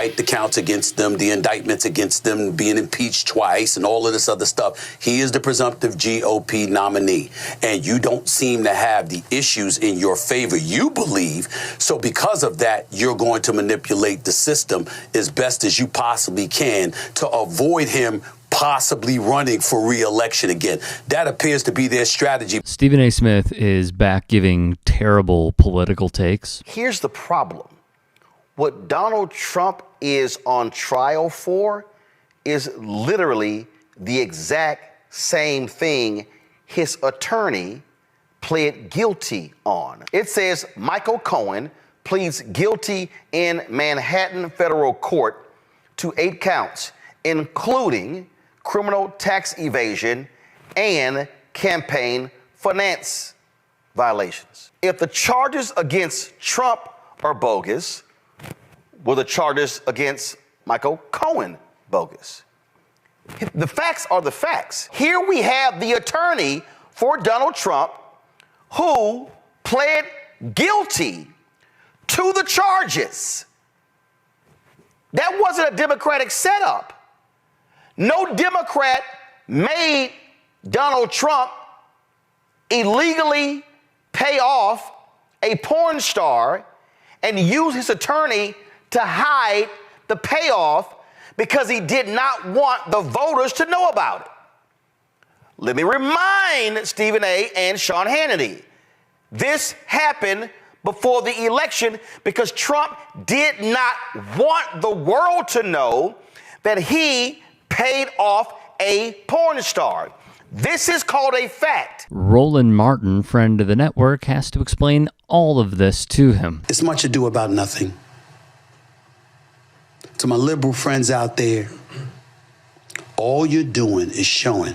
despite the counts against them, the indictments against them, being impeached twice and all of this other stuff, he is the presumptive GOP nominee. And you don't seem to have the issues in your favor, you believe. So because of that, you're going to manipulate the system as best as you possibly can to avoid him possibly running for re-election again. That appears to be their strategy. Stephen A. Smith is back giving terrible political takes. Here's the problem. What Donald Trump is on trial for is literally the exact same thing his attorney pled guilty on. It says Michael Cohen pleads guilty in Manhattan federal court to 8 counts, including criminal tax evasion and campaign finance violations. If the charges against Trump are bogus, were the charges against Michael Cohen bogus? The facts are the facts. Here we have the attorney for Donald Trump who pled guilty to the charges. That wasn't a Democratic setup. No Democrat made Donald Trump illegally pay off a porn star and use his attorney to hide the payoff because he did not want the voters to know about it. Let me remind Stephen A. and Sean Hannity, this happened before the election because Trump did not want the world to know that he paid off a porn star. This is called a fact. Roland Martin, friend of the network, has to explain all of this to him. It's much ado about nothing. To my liberal friends out there, all you're doing is showing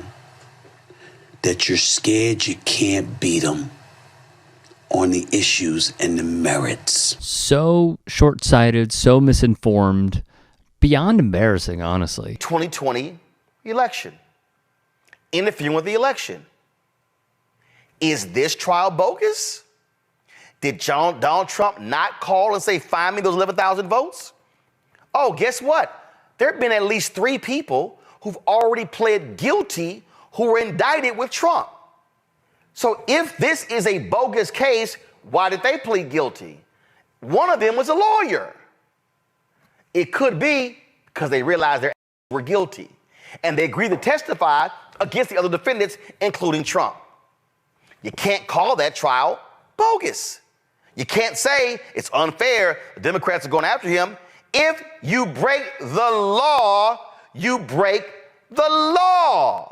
that you're scared you can't beat them on the issues and the merits. So short-sighted, so misinformed, beyond embarrassing, honestly. 2020 election. Interfering with the election. Is this trial bogus? Did Donald Trump not call and say, find me those 11,000 votes? Oh, guess what? There have been at least 3 people who've already pled guilty who were indicted with Trump. So if this is a bogus case, why did they plead guilty? One of them was a lawyer. It could be because they realized they were guilty and they agreed to testify against the other defendants, including Trump. You can't call that trial bogus. You can't say it's unfair, the Democrats are going after him. If you break the law, you break the law.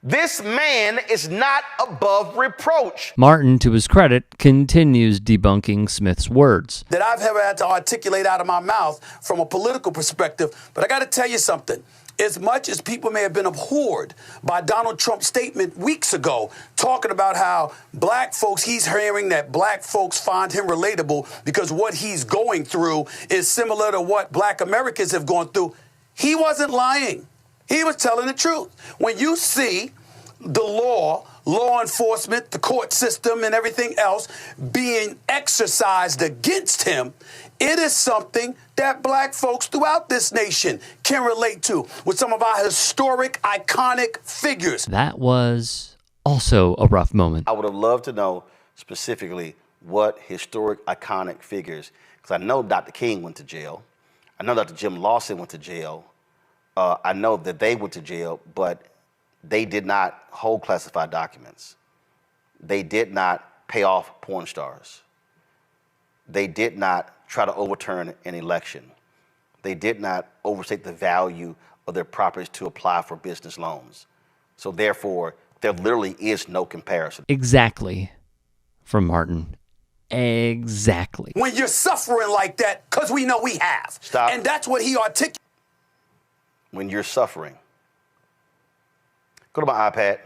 This man is not above reproach. Martin, to his credit, continues debunking Smith's words. That I've ever had to articulate out of my mouth from a political perspective. But I got to tell you something. As much as people may have been abhorred by Donald Trump's statement weeks ago, talking about how black folks, he's hearing that black folks find him relatable because what he's going through is similar to what black Americans have gone through. He wasn't lying. He was telling the truth. When you see the law enforcement, the court system, and everything else being exercised against him, it is something that black folks throughout this nation can relate to with some of our historic, iconic figures. That was also a rough moment. I would have loved to know specifically what historic, iconic figures, because I know Dr. King went to jail. I know Dr. Jim Lawson went to jail. I know that they went to jail, but they did not hold classified documents. They did not pay off porn stars. They did not try to overturn an election. They did not overstate the value of their properties to apply for business loans. So therefore, there literally is no comparison. Exactly. From Martin. Exactly. When you're suffering like that, because we know we have. Stop. And that's what he articulated. When you're suffering. Go to my iPad.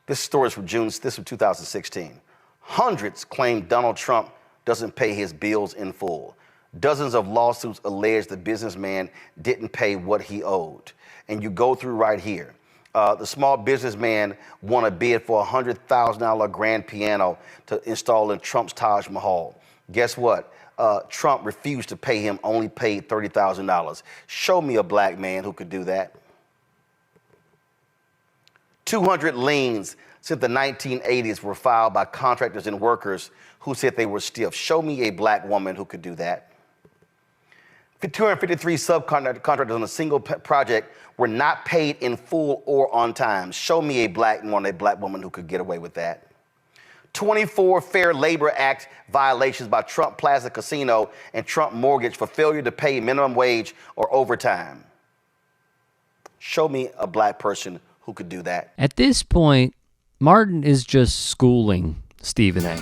This story is from June, this is from 2016. Hundreds claim Donald Trump doesn't pay his bills in full. Dozens of lawsuits allege the businessman didn't pay what he owed. And you go through right here. The small businessman won a bid for a $100,000 grand piano to install in Trump's Taj Mahal. Guess what? Trump refused to pay him, only paid $30,000. Show me a black man who could do that. 200 liens since the 1980s were filed by contractors and workers who said they were stiff. Show me a black woman who could do that. 253 subcontractors on a single project were not paid in full or on time. Show me a black woman who could get away with that. 24 Fair Labor Act violations by Trump Plaza Casino and Trump Mortgage for failure to pay minimum wage or overtime. Show me a black person who could do that. At this point, Martin is just schooling Stephen A.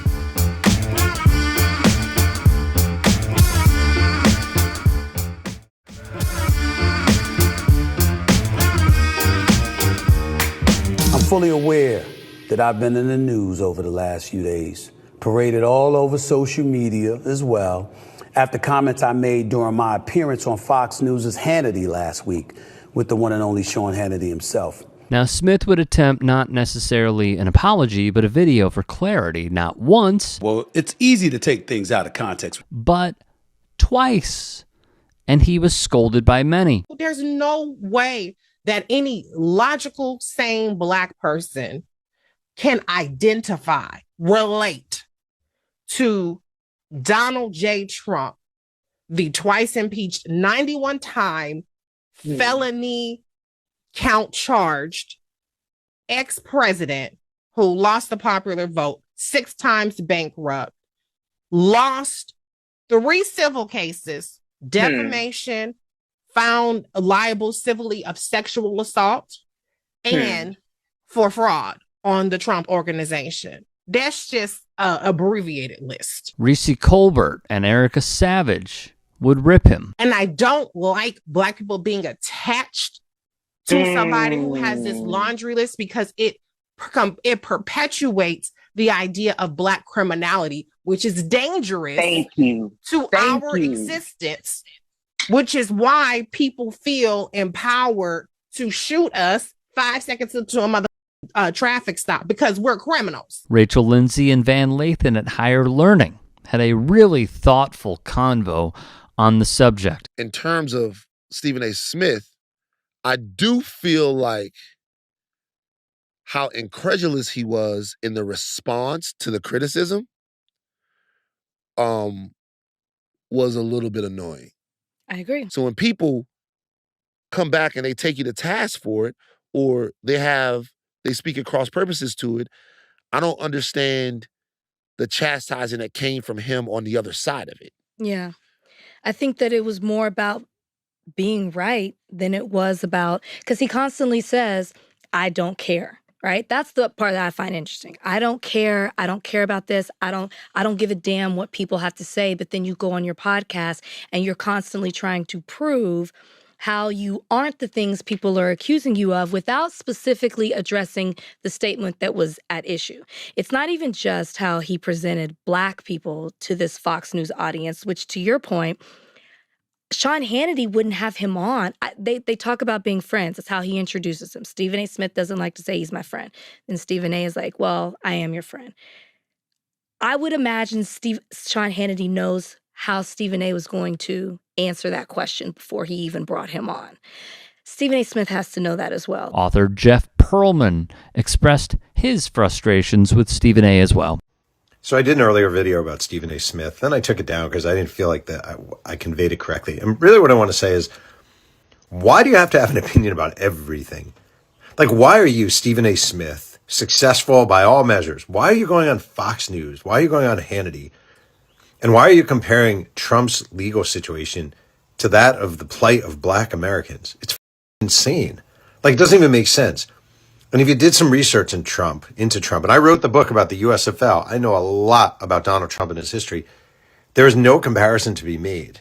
I'm fully aware that I've been in the news over the last few days, paraded all over social media as well, after comments I made during my appearance on Fox News' Hannity last week with the one and only Sean Hannity himself. Now, Smith would attempt not necessarily an apology, but a video for clarity, not once. Well, it's easy to take things out of context. But twice. And he was scolded by many. There's no way that any logical, sane black person can identify, relate to Donald J. Trump, the twice impeached, 91-time felony count charged ex-president who lost the popular vote, 6 times bankrupt, lost 3 civil cases, defamation, found liable civilly of sexual assault, and for fraud on the Trump organization. That's just an abbreviated list. Reese Colbert and Erica Savage would rip him. And I don't like black people being attached to somebody who has this laundry list because it perpetuates the idea of black criminality, which is dangerous to our existence, which is why people feel empowered to shoot us 5 seconds into a traffic stop because we're criminals. Rachel Lindsay and Van Lathan at Higher Learning had a really thoughtful convo on the subject. In terms of Stephen A. Smith, I do feel like how incredulous he was in the response to the criticism was a little bit annoying. I agree. So when people come back and they take you to task for it, or they speak at cross purposes to it, I don't understand the chastising that came from him on the other side of it. Yeah. I think that it was more about being right than it was about, because he constantly says, I don't care, right? That's the part that I find interesting. I don't care. I don't care about this. I don't give a damn what people have to say. But then you go on your podcast and you're constantly trying to prove how you aren't the things people are accusing you of without specifically addressing the statement that was at issue. It's not even just how he presented black people to this Fox News audience, which, to your point, Sean Hannity wouldn't have him on. They talk about being friends. That's how he introduces him. Stephen A. Smith doesn't like to say he's my friend. And Stephen A. is like, well, I am your friend. I would imagine Sean Hannity knows how Stephen A. was going to answer that question before he even brought him on. Stephen A. Smith has to know that as well. Author Jeff Pearlman expressed his frustrations with Stephen A. as well. So I did an earlier video about Stephen A. Smith. Then I took it down because I didn't feel like that I conveyed it correctly. And really what I want to say is, why do you have to have an opinion about everything? Like, why are you, Stephen A. Smith, successful by all measures? Why are you going on Fox News? Why are you going on Hannity? And why are you comparing Trump's legal situation to that of the plight of black Americans? It's insane. Like, it doesn't even make sense. And if you did some research into Trump, and I wrote the book about the USFL, I know a lot about Donald Trump and his history. There is no comparison to be made.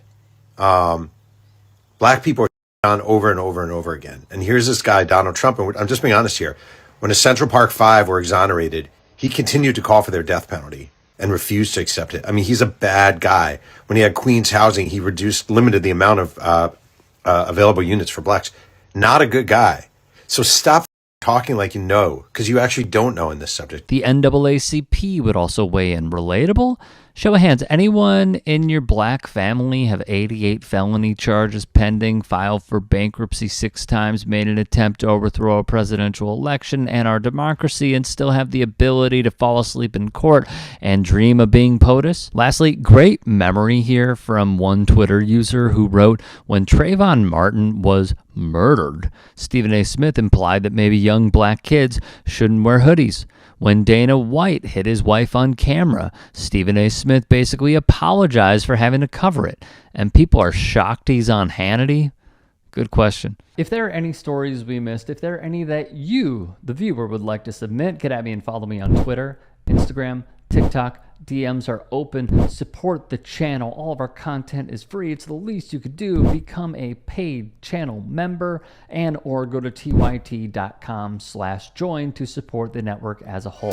Black people are on over and over and over again. And here's this guy, Donald Trump, and I'm just being honest here. When the Central Park Five were exonerated, he continued to call for their death penalty and refused to accept it. I mean, he's a bad guy. When he had Queens housing, he limited the amount of available units for blacks. Not a good guy. So stop talking like you know, because you actually don't know in this subject. The NAACP would also weigh in. Relatable? Show of hands, anyone in your black family have 88 felony charges pending, filed for bankruptcy 6 times, made an attempt to overthrow a presidential election and our democracy, and still have the ability to fall asleep in court and dream of being POTUS? Lastly, great memory here from one Twitter user who wrote, when Trayvon Martin was murdered, Stephen A. Smith implied that maybe young black kids shouldn't wear hoodies. When Dana White hit his wife on camera, Stephen A. Smith basically apologized for having to cover it. And people are shocked he's on Hannity? Good question. If there are any stories we missed, if there are any that you, the viewer, would like to submit, get at me and follow me on Twitter, Instagram, TikTok. DMs are open. Support the channel. All of our content is free. It's the least you could do. Become a paid channel member and or go to tyt.com/join to support the network as a whole.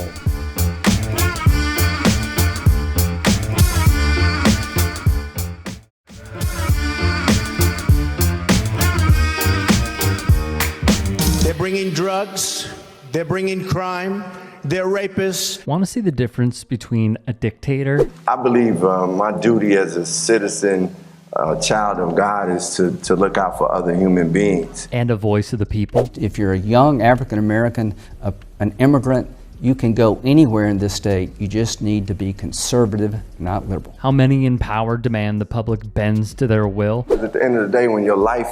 They're bringing drugs. They're bringing crime. They're rapists. Want to see the difference between a dictator? I believe my duty as a citizen, child of God, is to look out for other human beings. And a voice of the people. If you're a young African American, an immigrant, you can go anywhere in this state. You just need to be conservative, not liberal. How many in power demand the public bends to their will? At the end of the day, when your life,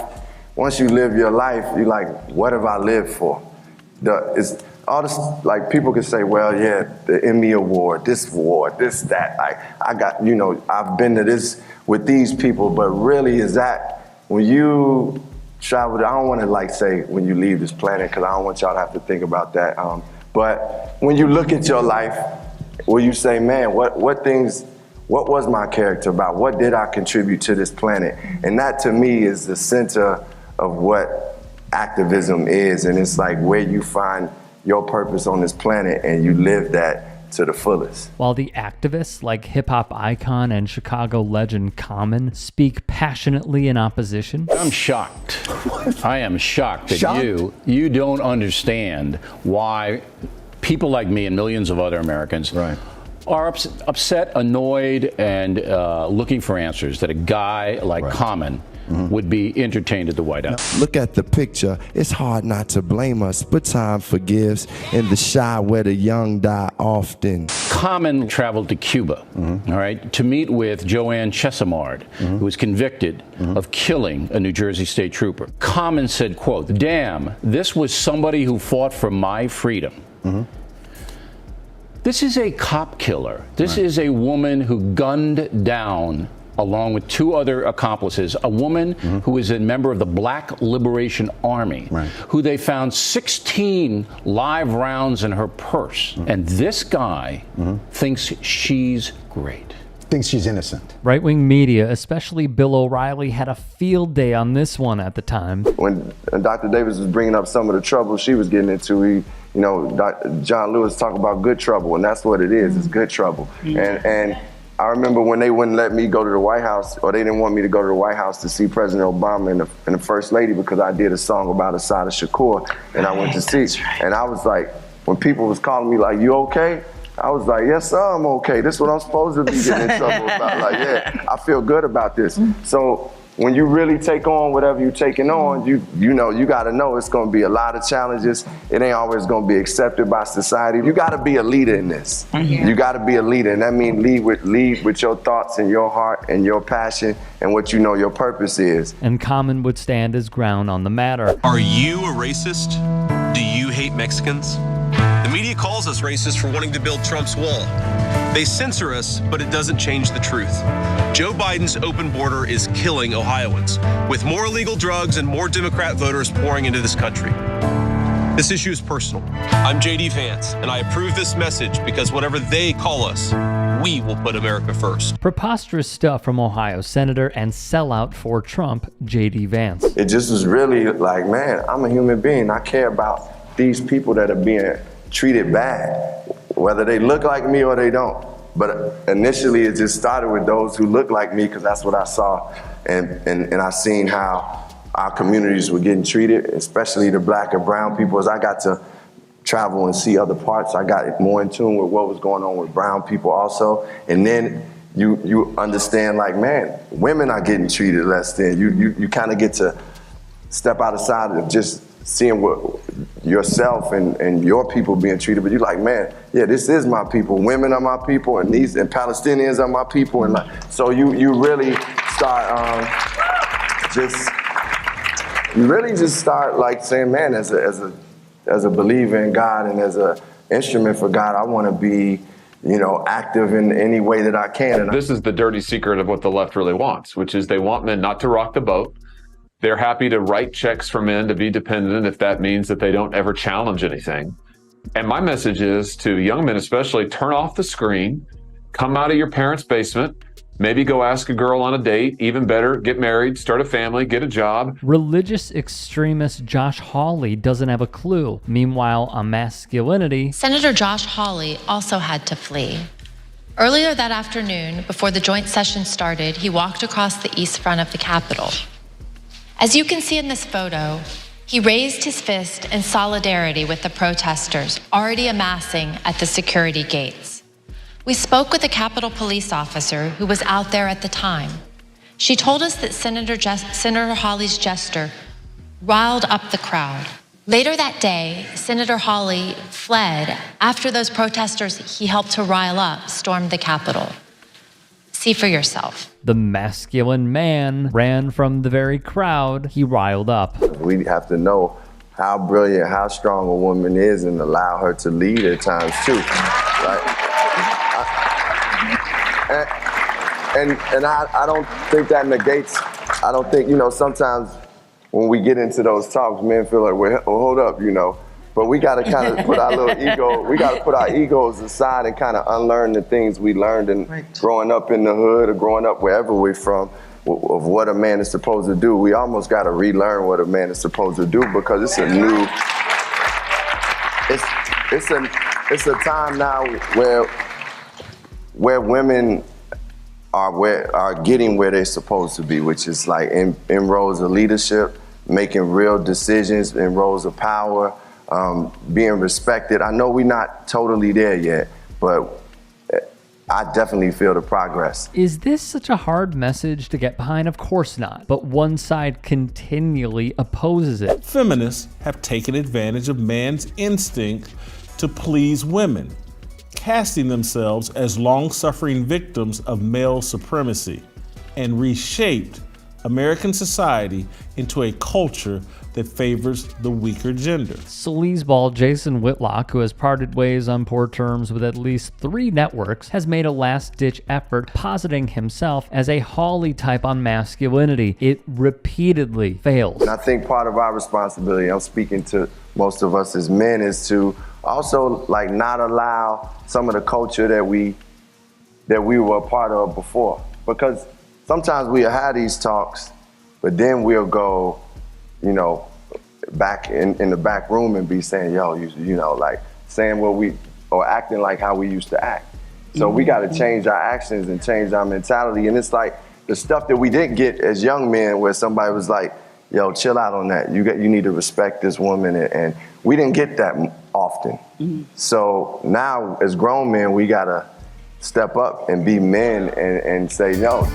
once you live your life, you're like, what have I lived for? It's all this, like, people can say, well, yeah, the Emmy Award, this, that. Like, I got, I've been to this with these people, but really is that when you travel, I don't want to say when you leave this planet, because I don't want y'all to have to think about that. But when you look at your life, will you say, man, what was my character about? What did I contribute to this planet? And that to me is the center of what activism is. And it's like where you find your purpose on this planet and you live that to the fullest. While the activists like hip-hop icon and Chicago legend Common speak passionately in opposition. I'm shocked. I am shocked that you don't understand why people like me and millions of other Americans are upset, annoyed, and looking for answers that a guy like Common would be entertained at the White House. Look at the picture. It's hard not to blame us, but time forgives. In the shy where the young die often. Common traveled to Cuba, all right, to meet with Joanne Chesimard, who was convicted of killing a New Jersey state trooper. Common said, quote, "Damn, this was somebody who fought for my freedom." This is a cop killer. This is a woman who gunned down, along with 2 other accomplices, a woman who is a member of the Black Liberation Army, who they found 16 live rounds in her purse. And this guy thinks she's great. Thinks she's innocent. Right-wing media, especially Bill O'Reilly, had a field day on this one at the time. When Dr. Davis was bringing up some of the trouble she was getting into, John Lewis talked about good trouble, and that's what it is. It's good trouble. And I remember when they wouldn't let me go to the White House, or they didn't want me to go to the White House to see President Obama and the First Lady, because I did a song about Assata Shakur, and I went to see. And I was like, when people was calling me like, "You okay?" I was like, "Yes, sir, I'm okay. This is what I'm supposed to be getting in trouble about." Like, yeah, I feel good about this. So when you really take on whatever you're taking on, you got to know it's going to be a lot of challenges. It ain't always going to be accepted by society. You got to be a leader in this. You got to be a leader, and that means lead with your thoughts and your heart and your passion and what you know your purpose is. And Common would stand his ground on the matter. Are you a racist? Do you hate Mexicans? The media calls us racist for wanting to build Trump's wall. They censor us, but it doesn't change the truth. Joe Biden's open border is killing Ohioans, with more illegal drugs and more Democrat voters pouring into this country. This issue is personal. I'm J.D. Vance, and I approve this message because whatever they call us, we will put America first. Preposterous stuff from Ohio Senator and sellout for Trump, J.D. Vance. It just was really like, man, I'm a human being. I care about these people that are being treated bad, whether they look like me or they don't. But initially, it just started with those who look like me, because that's what I saw. And I seen how our communities were getting treated, especially the Black and brown people. As I got to travel and see other parts, I got more in tune with what was going on with brown people also. And then you understand, like, man, women are getting treated less than. You kind of get to step outside of just seeing what yourself and your people being treated, but you're like, man, yeah, this is my people. Women are my people, and Palestinians are my people, and so you really start just start like saying, man, as a believer in God and as a instrument for God, I want to be, active in any way that I can. And this is the dirty secret of what the left really wants, which is they want men not to rock the boat. They're happy to write checks for men to be dependent if that means that they don't ever challenge anything. And my message is to young men especially, turn off the screen, come out of your parents' basement, maybe go ask a girl on a date, even better, get married, start a family, get a job. Religious extremist Josh Hawley doesn't have a clue. Meanwhile, on masculinity, Senator Josh Hawley also had to flee. Earlier that afternoon, before the joint session started, he walked across the east front of the Capitol. As you can see in this photo, he raised his fist in solidarity with the protesters already amassing at the security gates. We spoke with a Capitol police officer who was out there at the time. She told us that Senator Hawley's gesture riled up the crowd. Later that day, Senator Hawley fled after those protesters he helped to rile up stormed the Capitol. See for yourself. The masculine man ran from the very crowd he riled up. We have to know how brilliant, how strong a woman is and allow her to lead at times too, right? And I don't think that negates, I don't think, sometimes when we get into those talks, men feel like, well, hold up, But we got to kind of put our little ego, we got to put our egos aside and kind of unlearn the things we learned growing up in the hood or growing up wherever we're from of what a man is supposed to do. We almost got to relearn what a man is supposed to do because it's a new, it's a time now where women are getting where they're supposed to be, which is like in roles of leadership, making real decisions in roles of power, being respected. I know we're not totally there yet, but I definitely feel the progress. Is this such a hard message to get behind? Of course not, but one side continually opposes it. Feminists have taken advantage of man's instinct to please women, casting themselves as long-suffering victims of male supremacy, and reshaped American society into a culture that favors the weaker gender. Sleazeball Jason Whitlock, who has parted ways on poor terms with at least 3 networks, has made a last-ditch effort positing himself as a Hawley type on masculinity. It repeatedly fails. And I think part of our responsibility, I'm speaking to most of us as men, is to also not allow some of the culture that we were a part of before. Because sometimes we'll have these talks, but then we'll go, back in the back room and be saying, saying or acting like how we used to act. So we got to change our actions and change our mentality. And it's like the stuff that we didn't get as young men, where somebody was like, yo, chill out on that. You need to respect this woman. And we didn't get that often. So now as grown men, we got to step up and be men and say no.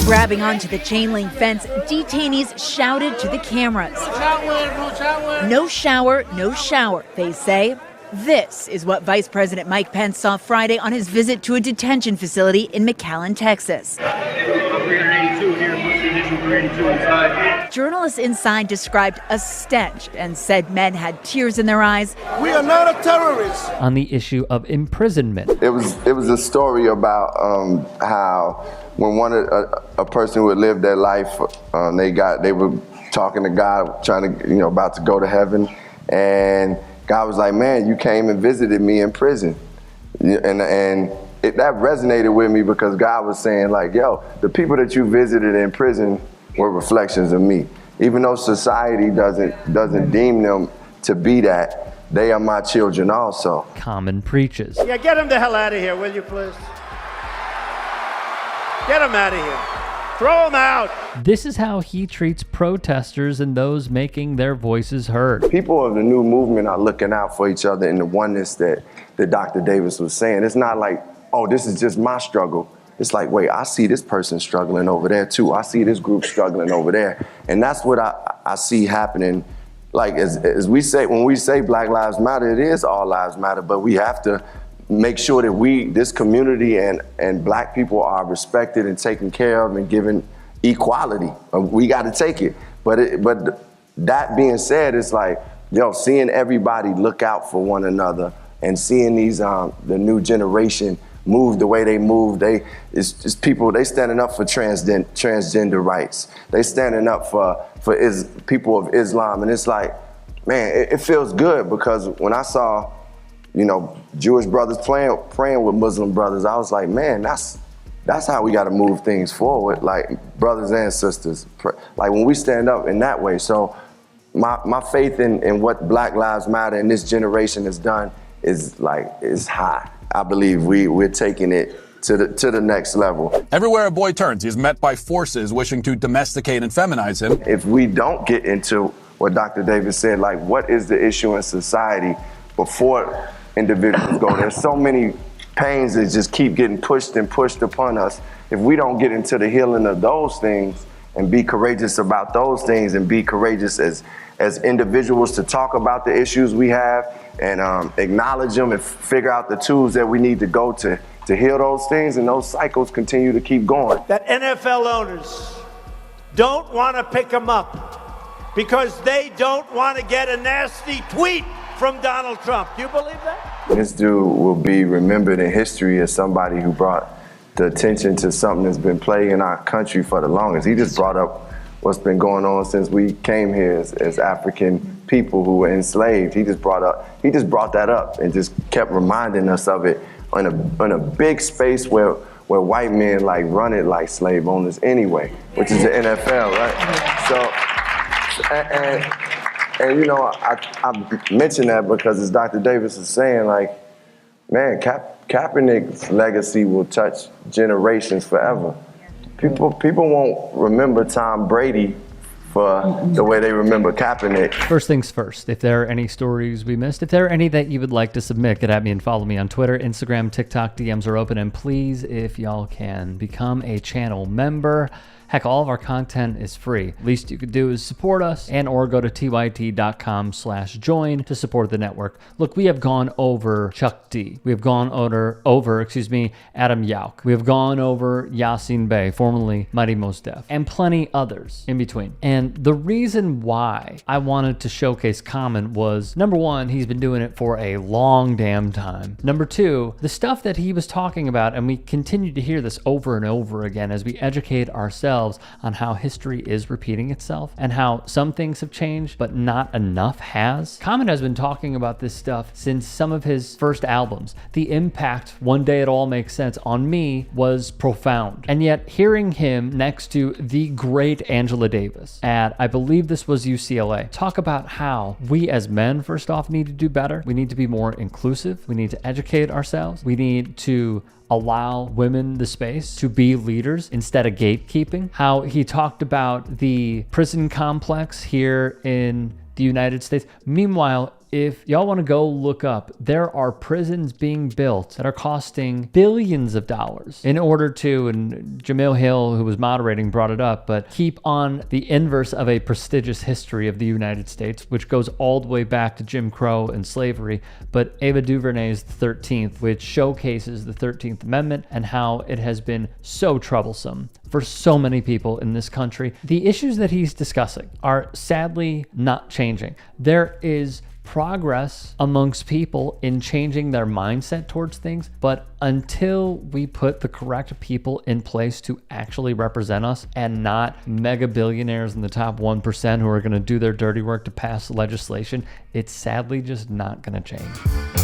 Grabbing onto the chain link fence, detainees shouted to the cameras. No shower, no shower, they say. This is what Vice President Mike Pence saw Friday on his visit to a detention facility in McAllen, Texas. 382 here, 382 inside. Journalists inside described a stench and said men had tears in their eyes. We are not a terrorist. On the issue of imprisonment. It was a story about how when a person who had lived their life, they were talking to God, trying to, about to go to heaven, and God was like, man, you came and visited me in prison. And that resonated with me because God was saying yo, the people that you visited in prison were reflections of me. Even though society doesn't deem them to be that, they are my children also. Common preaches. Yeah, get him the hell out of here, will you please? Get him out of here. Throw them out. This is how he treats protesters and those making their voices heard. People of the new movement are looking out for each other in the oneness that Dr. Davis was saying. It's not like, oh, this is just my struggle. It's like, wait, I see this person struggling over there too. I see this group struggling over there. And that's what I see happening. Like, as we say, when we say Black Lives Matter, it is all lives matter, but we have to make sure that this community and Black people are respected and taken care of and given equality. We got to take it. But that being said, it's like, seeing everybody look out for one another and seeing these the new generation move the way they move. It's just people, they standing up for transgender rights. They standing up for people of Islam. And it's like, man, it feels good, because when I saw, Jewish brothers praying with Muslim brothers, I was like, man, that's how we got to move things forward, like brothers and sisters. Like when we stand up in that way. So my faith in what Black Lives Matter and this generation has done is high. I believe we're taking it to the next level. Everywhere a boy turns, he's met by forces wishing to domesticate and feminize him. If we don't get into what Dr. Davis said, like what is the issue in society before individuals go, there's so many pains that just keep getting pushed upon us. If we don't get into the healing of those things and be courageous about those things and be courageous as individuals to talk about the issues we have and acknowledge them and figure out the tools that we need to go to heal those things, and those cycles continue to keep going. That NFL owners don't want to pick them up because they don't want to get a nasty tweet from Donald Trump. Do you believe that? This dude will be remembered in history as somebody who brought the attention to something that's been plaguing our country for the longest. He just brought up what's been going on since we came here as African people who were enslaved. He just brought that up and just kept reminding us of it in a big space where white men run it like slave owners anyway, which is the NFL, right? So, and I mention that because as Dr. Davis is saying, man, Kaepernick's legacy will touch generations forever. People won't remember Tom Brady for the way they remember Kaepernick. First things first, if there are any stories we missed, if there are any that you would like to submit, get at me and follow me on Twitter, Instagram, TikTok. DMs are open. And please, if y'all can, become a channel member. Heck, all of our content is free. Least you could do is support us or go to tyt.com/join to support the network. Look, we have gone over Chuck D. We have gone over Adam Yauch. We have gone over Yasin Bey, formerly Mighty Mos Def, and plenty others in between. And the reason why I wanted to showcase Common was, number one, he's been doing it for a long damn time. Number two, the stuff that he was talking about, and we continue to hear this over and over again as we educate ourselves on how history is repeating itself and how some things have changed, but not enough has. Common has been talking about this stuff since some of his first albums. The impact, One Day It All Makes Sense, on me was profound. And yet hearing him next to the great Angela Davis at, I believe this was UCLA, talk about how we as men, first off, need to do better. We need to be more inclusive. We need to educate ourselves. We need to allow women the space to be leaders instead of gatekeeping. How he talked about the prison complex here in the United States. Meanwhile, if y'all want to go look up, there are prisons being built that are costing billions of dollars in order to, and Jamil Hill, who was moderating, brought it up, but keep on the inverse of a prestigious history of the United States, which goes all the way back to Jim Crow and slavery, but Ava DuVernay's The 13th, which showcases the 13th Amendment and how it has been so troublesome for so many people in this country. The issues that he's discussing are sadly not changing. There is progress amongst people in changing their mindset towards things, but until we put the correct people in place to actually represent us and not mega billionaires in the top 1% who are going to do their dirty work to pass legislation, it's sadly just not going to change.